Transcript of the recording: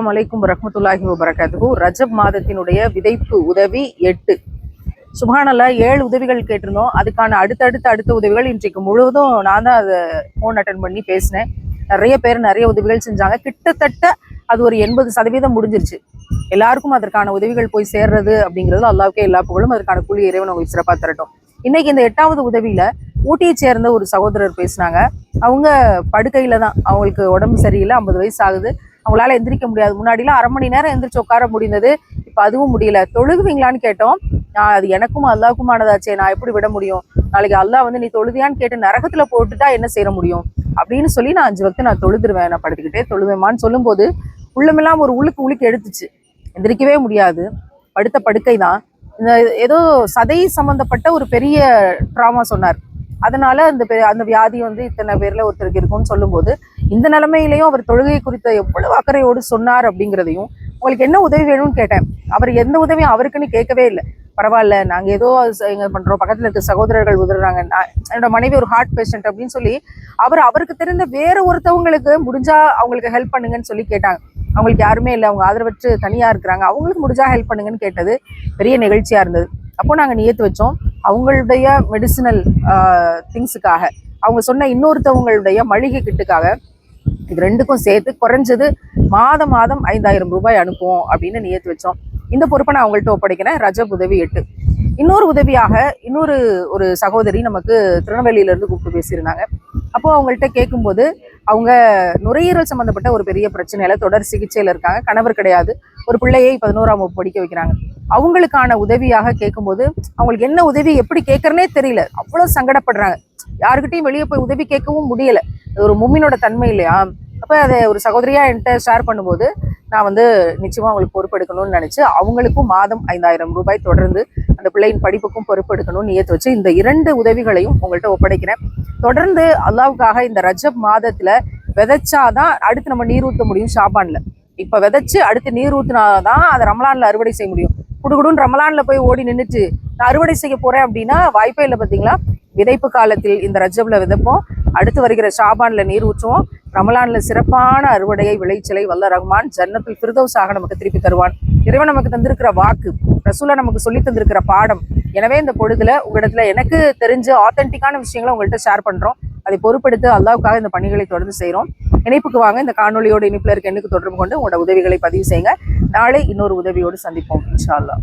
அலைக்கும் வரஹ்மத்துல்லாஹி வபரகாத்துஹு. ரஜப் மாதத்தினுடைய விதைப்பு உதவி 8. சுப்ஹானல்லாஹ், 7 உதவிகள் கேட்டிருந்தோம். அதுக்கான அடுத்த உதவிகள் இன்றைக்கு முழுவதும் நான் தான் அதை ஃபோன் அட்டன் பண்ணி பேசினேன். நிறைய பேர் நிறைய உதவிகள் செஞ்சாங்க. கிட்டத்தட்ட அது ஒரு 80% முடிஞ்சிருச்சு. எல்லாருக்கும் அதற்கான உதவிகள் போய் சேர்றது அப்படிங்கிறது அல்லாஹ்வுக்கே எல்லா புகழும். அதற்கான கூலி இறைவன் உங்களுக்கு சிறப்பாக தரட்டும். இன்னைக்கு இந்த 8வது உதவியில ஊட்டியை சேர்ந்த ஒரு சகோதரர் பேசினாங்க. அவங்க படுக்கையில தான், அவங்களுக்கு உடம்பு சரியில்லை, 50 வயசு ஆகுது, அவங்களால எந்திரிக்க முடியாது. முன்னாடிலாம் அரை மணி நேரம் எந்திரிச்சு உட்கார முடிந்தது, இப்போ அதுவும் முடியல. தொழுகுவீங்களான்னு கேட்டோம். அது எனக்கும் அல்லாஹ்க்குமானதாச்சே, நான் எப்படி விட முடியும்? நாளைக்கு அல்லாஹ் வந்து நீ தொழுதியான்னு கேட்டு நரகத்துல போட்டுட்டா என்ன செய்ய முடியும் அப்படின்னு சொல்லி, நான் 5 வக்து நான் தொழுதுருவேன், நான் படுத்துக்கிட்டே தொழுவேமான்னு சொல்லும்போது உள்ளமெல்லாம் ஒரு உழுக்கு எடுத்துச்சு. எந்திரிக்கவே முடியாது, படுத்த படுக்கை தான். இந்த ஏதோ சதை சம்பந்தப்பட்ட ஒரு பெரிய ட்ராமா சொன்னார். அதனால அந்த வியாதி வந்து இத்தனை பேர்ல ஒருத்தருக்கு இருக்கும்னு சொல்லும்போது, இந்த நிலைமையிலையும் அவர் தொழுகை குறித்த எவ்வளவு அக்கறையோடு சொன்னார் அப்படிங்கிறதையும், உங்களுக்கு என்ன உதவி வேணும்னு கேட்டேன். அவர் எந்த உதவியும் அவருக்குன்னு கேட்கவே இல்லை. பரவாயில்ல, நாங்கள் ஏதோ எங்க பண்றோம், பக்கத்துல இருக்க சகோதரர்கள் உதவுறாங்க, என்னோட மனைவி ஒரு ஹார்ட் பேஷண்ட் அப்படின்னு சொல்லி அவருக்கு தெரிந்த வேற ஒருத்தவங்களுக்கு முடிஞ்சா அவங்களுக்கு ஹெல்ப் பண்ணுங்கன்னு சொல்லி கேட்டாங்க. அவங்களுக்கு யாருமே இல்லை, அவங்க ஆதரவற்று தனியா இருக்கிறாங்க, அவங்களுக்கு முடிஞ்சா ஹெல்ப் பண்ணுங்கன்னு கேட்டது பெரிய நிகழ்ச்சியா இருந்தது. அப்போ நாங்கள் நியத்து வச்சோம், அவங்களுடைய மெடிசினல் திங்ஸுக்காக, அவங்க சொன்ன இன்னொருத்தவங்களுடைய மளிகை கிட்டுக்காக, இது ரெண்டுக்கும் சேர்த்து குறைஞ்சது மாதம் 5000 ரூபாய் அனுப்புவோம் அப்படின்னு நியத்து வச்சோம். இந்த பொறுப்பை நான் அவங்கள்ட்ட ஒப்படைக்கிறேன். ரஜப் உதவி 8. இன்னொரு உதவியாக ஒரு சகோதரி நமக்கு திருநெல்வேலியிலேருந்து கூப்பிட்டு பேசியிருந்தாங்க. அப்போ அவங்கள்ட்ட கேட்கும்போது, அவங்க நுரையீரல் சம்மந்தப்பட்ட ஒரு பெரிய பிரச்சனையில தொடர் சிகிச்சையில் இருக்காங்க, கணவர் கிடையாது, ஒரு பிள்ளையை 11ஆம் வகுப்பு படிக்க வைக்கிறாங்க. அவங்களுக்கான உதவியாக கேட்கும்போது அவங்களுக்கு என்ன உதவி எப்படி கேட்கறனே தெரியல, அவ்வளோ சங்கடப்படுறாங்க. யாருக்கிட்டையும் வெளியே போய் உதவி கேட்கவும் முடியல. ஒரு மும்மினோட தன்மை இல்லையா? அப்போ அதை ஒரு சகோதரியா என்கிட்ட ஷேர் பண்ணும்போது, நான் வந்து நிச்சயமா அவங்களுக்கு பொறுப்பெடுக்கணும்னு நினைச்சு அவங்களுக்கும் மாதம் 5000 ரூபாய் தொடர்ந்து அந்த பிள்ளையின் படிப்புக்கும் பொறுப்பெடுக்கணும்னு நியத்து வச்சு இந்த 2 உதவிகளையும் உங்கள்கிட்ட ஒப்படைக்கிறேன். தொடர்ந்து அல்லாஹ்வுக்காக இந்த ரஜப் மாதத்துல விதைச்சாதான் அடுத்து நம்ம நீர் ஊற்ற முடியும். ஷாபான்ல இப்ப விதைச்சு அடுத்து நீர் ஊற்றினாதான் அதை ரமலான்ல அறுவடை செய்ய முடியும். குடுகுடுன்னு ரமலான்ல போய் ஓடி நின்றுச்சு நான் அறுவடை செய்ய போறேன் அப்படின்னா வாய்ப்பே இல்லை. பார்த்தீங்களா, விதைப்பு காலத்தில் இந்த ரஜப்ல விதைப்போம், அடுத்து வருகிற ஷாபான்ல நீர் ஊற்றுவோம், ரமலான்ல சிறப்பான அறுவடையை விளைச்சலை வல்ல ரஹ்மான் ஜன்னத்துல் ஃபிர்தௌஸாக நமக்கு திருப்பி தருவான். இறைவன் நமக்கு தந்திருக்கிற வாக்கு, ரசூலா நமக்கு சொல்லி தந்திருக்கிற பாடம். எனவே இந்த பொழுதுல உங்களிடத்துல எனக்கு தெரிஞ்ச ஆத்தென்டிக்கான விஷயங்களை உங்கள்கிட்ட ஷேர் பண்றோம். அதை பொறுப்பெடுத்து அல்லாஹ்வுக்காக இந்த பணிகளை தொடர்ந்து செய்கிறோம். இணைப்புக்கு வாங்க, இந்த காணொலியோட இணைப்புல இருக்க எண்ணுக்கு தொடர்பு கொண்டு உங்களோட உதவிகளை பதிவு செய்யுங்க. நாளை இன்னொரு உதவியோடு சந்திப்போம் இன்ஷா அல்லாஹ்.